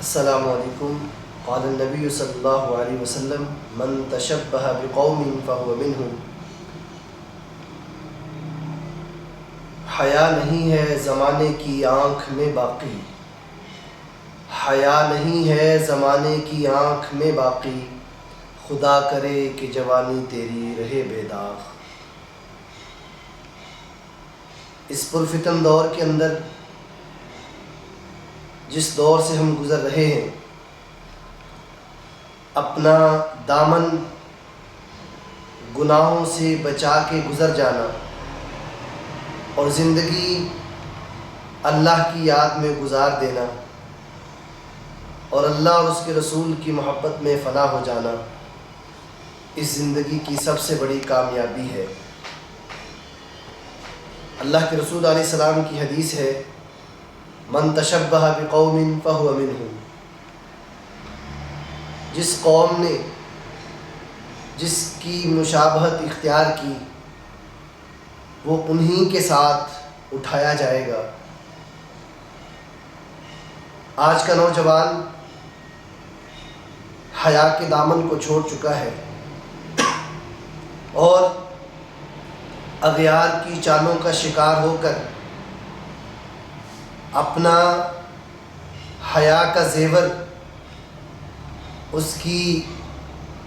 السلام علیکم۔ قال النبی صلی اللہ علیہ وسلم من تشبہ بقوم فہو منہم۔ حیا نہیں ہے زمانے کی آنکھ میں باقی، حیا نہیں ہے زمانے کی آنکھ میں باقی، خدا کرے کہ جوانی تیری رہے بے داغ۔ اس پرفتن دور کے اندر جس دور سے ہم گزر رہے ہیں، اپنا دامن گناہوں سے بچا کے گزر جانا اور زندگی اللہ کی یاد میں گزار دینا اور اللہ اور اس کے رسول کی محبت میں فنا ہو جانا، اس زندگی کی سب سے بڑی کامیابی ہے۔ اللہ کے رسول علیہ السلام کی حدیث ہے، من تشبہ بقوم فہو منہم۔ جس قوم نے جس کی مشابہت اختیار کی وہ انہی کے ساتھ اٹھایا جائے گا۔ آج کا نوجوان حیا کے دامن کو چھوڑ چکا ہے اور اغیار کی چالوں کا شکار ہو کر اپنا حیا کا زیور اس کی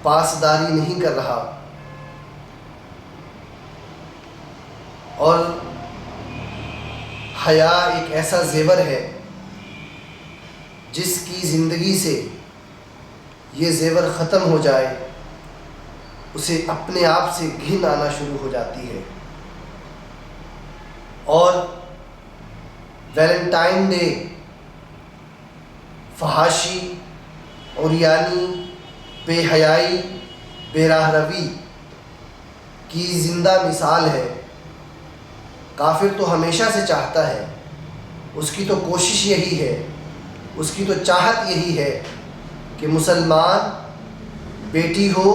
پاسداری نہیں کر رہا، اور حیا ایک ایسا زیور ہے جس کی زندگی سے یہ زیور ختم ہو جائے اسے اپنے آپ سے گھن آنا شروع ہو جاتی ہے۔ اور ویلنٹائن ڈے فحاشی، عریانی، بے حیائی، بے راہ روی کی زندہ مثال ہے۔ کافر تو ہمیشہ سے چاہتا ہے، اس کی تو کوشش یہی ہے، اس کی تو چاہت یہی ہے کہ مسلمان بیٹی ہو،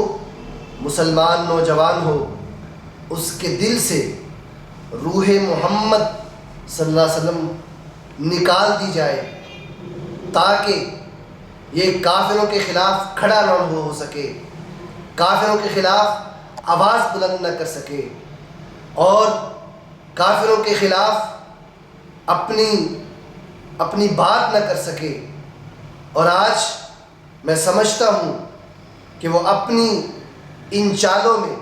مسلمان نوجوان ہو، اس کے دل سے روح محمد صلی اللہ علیہ وسلم نکال دی جائے تاکہ یہ کافروں کے خلاف کھڑا نہ ہو سکے، کافروں کے خلاف آواز بلند نہ کر سکے اور کافروں کے خلاف اپنی بات نہ کر سکے۔ اور آج میں سمجھتا ہوں کہ وہ اپنی ان چالوں میں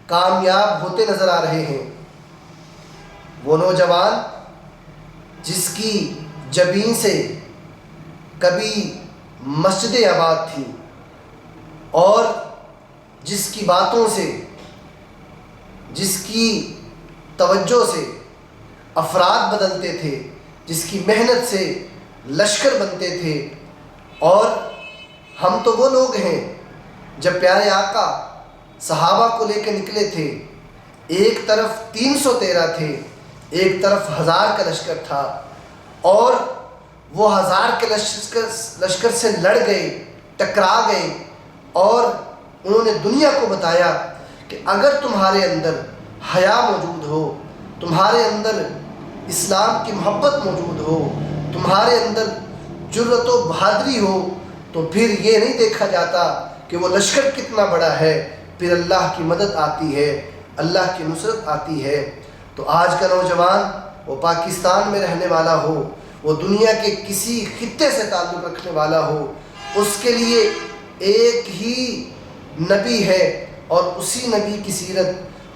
کامیاب ہوتے نظر آ رہے ہیں۔ وہ نوجوان جس کی جبین سے کبھی مسجد آباد تھی اور جس کی باتوں سے، جس کی توجہ سے افراد بدلتے تھے، جس کی محنت سے لشکر بنتے تھے، اور ہم تو وہ لوگ ہیں جب پیارے آقا صحابہ کو لے کے نکلے تھے، ایک طرف 313 تھے، ایک طرف 1000 کا لشکر تھا، اور وہ 1000 کے لشکر سے لڑ گئے، ٹکرا گئے، اور انہوں نے دنیا کو بتایا کہ اگر تمہارے اندر حیا موجود ہو، تمہارے اندر اسلام کی محبت موجود ہو، تمہارے اندر جرأت و بہادری ہو، تو پھر یہ نہیں دیکھا جاتا کہ وہ لشکر کتنا بڑا ہے، پھر اللہ کی مدد آتی ہے، اللہ کی نصرت آتی ہے۔ تو آج کا نوجوان، وہ پاکستان میں رہنے والا ہو، وہ دنیا کے کسی خطے سے تعلق رکھنے والا ہو، اس کے لیے ایک ہی نبی ہے، اور اسی نبی کی سیرت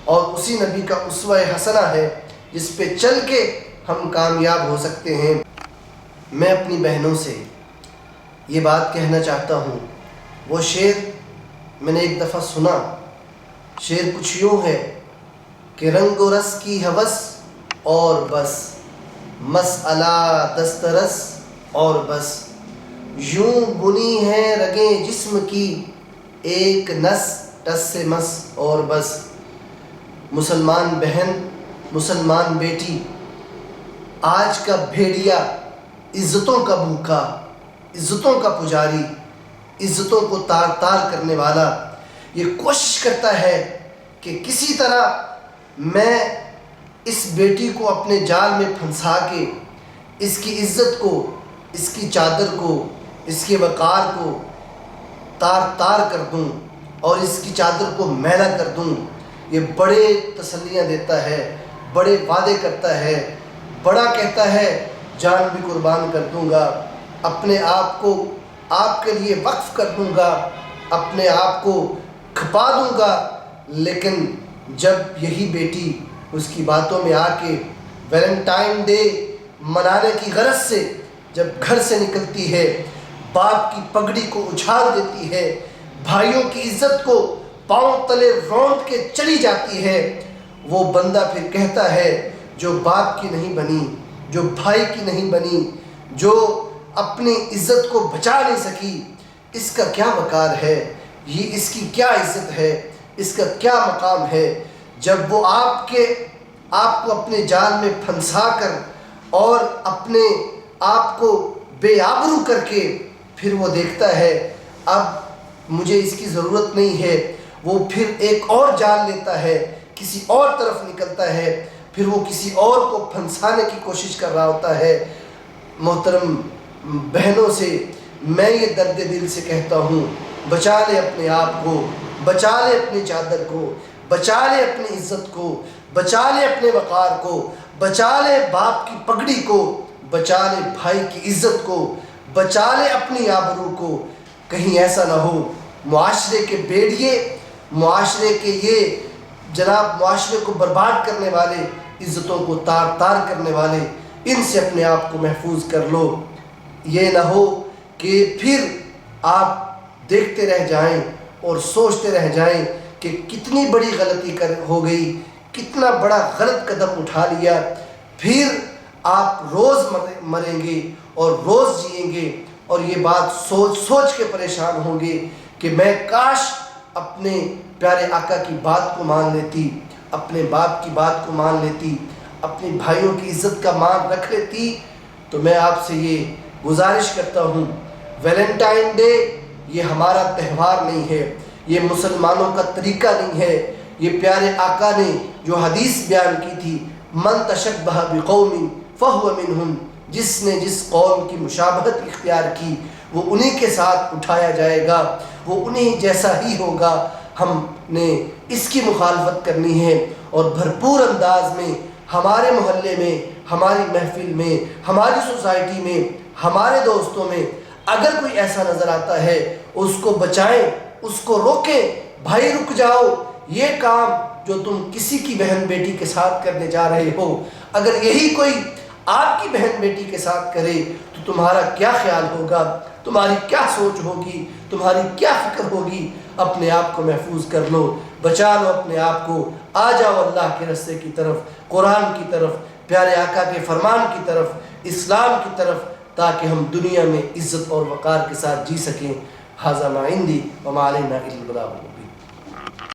اور اسی نبی کا اسوہ حسنہ ہے جس پہ چل کے ہم کامیاب ہو سکتے ہیں۔ میں اپنی بہنوں سے یہ بات کہنا چاہتا ہوں، وہ شعر میں نے ایک دفعہ سنا، شعر کچھ یوں ہے کہ رنگ و رس کی ہوس اور بس، مسئلہ دسترس اور بس، یوں بنی ہیں رگیں جسم کی ایک نس ٹس سے مس اور بس۔ مسلمان بہن، مسلمان بیٹی، آج کا بھیڑیا، عزتوں کا بھوکا، عزتوں کا پجاری، عزتوں کو تار تار کرنے والا، یہ کوشش کرتا ہے کہ کسی طرح میں اس بیٹی کو اپنے جال میں پھنسا کے اس کی عزت کو، اس کی چادر کو، اس کے وقار کو تار تار کر دوں اور اس کی چادر کو میلا کر دوں۔ یہ بڑے تسلیاں دیتا ہے، بڑے وعدے کرتا ہے، بڑا کہتا ہے جان بھی قربان کر دوں گا، اپنے آپ کو آپ کے لیے وقف کر دوں گا، اپنے آپ کو کھپا دوں گا۔ لیکن جب یہی بیٹی اس کی باتوں میں آ کے ویلنٹائن ڈے منانے کی غرض سے جب گھر سے نکلتی ہے، باپ کی پگڑی کو اچھال دیتی ہے، بھائیوں کی عزت کو پاؤں تلے روند کے چلی جاتی ہے، وہ بندہ پھر کہتا ہے جو باپ کی نہیں بنی، جو بھائی کی نہیں بنی، جو اپنی عزت کو بچا نہیں سکی، اس کا کیا وقار ہے، یہ اس کی کیا عزت ہے، اس کا کیا مقام ہے۔ جب وہ آپ کو اپنے جال میں پھنسا کر اور اپنے آپ کو بے آبرو کر کے پھر وہ دیکھتا ہے اب مجھے اس کی ضرورت نہیں ہے، وہ پھر ایک اور جال لیتا ہے، کسی اور طرف نکلتا ہے، پھر وہ کسی اور کو پھنسانے کی کوشش کر رہا ہوتا ہے۔ محترم بہنوں سے میں یہ درد دل سے کہتا ہوں، بچا لے اپنے آپ کو، بچا لے اپنی چادر کو، بچا لے اپنی عزت کو، بچا لے اپنے وقار کو، بچا لے باپ کی پگڑی کو، بچا لے بھائی کی عزت کو، بچا لے اپنی آبرو کو۔ کہیں ایسا نہ ہو معاشرے کے بیڑیے، معاشرے کے یہ جناب معاشرے کو برباد کرنے والے، عزتوں کو تار تار کرنے والے، ان سے اپنے آپ کو محفوظ کر لو۔ یہ نہ ہو کہ پھر آپ دیکھتے رہ جائیں اور سوچتے رہ جائیں کہ کتنی بڑی غلطی ہو گئی، کتنا بڑا غلط قدم اٹھا لیا، پھر آپ روز مریں گے اور روز جئیں گے اور یہ بات سوچ سوچ کے پریشان ہوں گے کہ میں کاش اپنے پیارے آقا کی بات کو مان لیتی، اپنے باپ کی بات کو مان لیتی، اپنے بھائیوں کی عزت کا مان رکھ لیتی۔ تو میں آپ سے یہ گزارش کرتا ہوں، ویلنٹائن ڈے یہ ہمارا تہوار نہیں ہے، یہ مسلمانوں کا طریقہ نہیں ہے۔ یہ پیارے آقا نے جو حدیث بیان کی تھی، من تشبہ بقوم فہو منہم، جس نے جس قوم کی مشابہت اختیار کی وہ انہی کے ساتھ اٹھایا جائے گا، وہ انہی جیسا ہی ہوگا۔ ہم نے اس کی مخالفت کرنی ہے اور بھرپور انداز میں ہمارے محلے میں، ہماری محفل میں، ہماری سوسائٹی میں، ہمارے دوستوں میں اگر کوئی ایسا نظر آتا ہے اس کو بچائیں، اس کو روکیں۔ بھائی رک جاؤ، یہ کام جو تم کسی کی بہن بیٹی کے ساتھ کرنے جا رہے ہو، اگر یہی کوئی آپ کی بہن بیٹی کے ساتھ کرے تو تمہارا کیا خیال ہوگا، تمہاری کیا سوچ ہوگی، تمہاری کیا فکر ہوگی۔ اپنے آپ کو محفوظ کر لو، بچا لو اپنے آپ کو، آ جاؤ اللہ کے رستے کی طرف، قرآن کی طرف، پیارے آقا کے فرمان کی طرف، اسلام کی طرف، تاکہ ہم دنیا میں عزت اور وقار کے ساتھ جی سکیں۔ ھذا ما عندی وما علینا الا البلاغ۔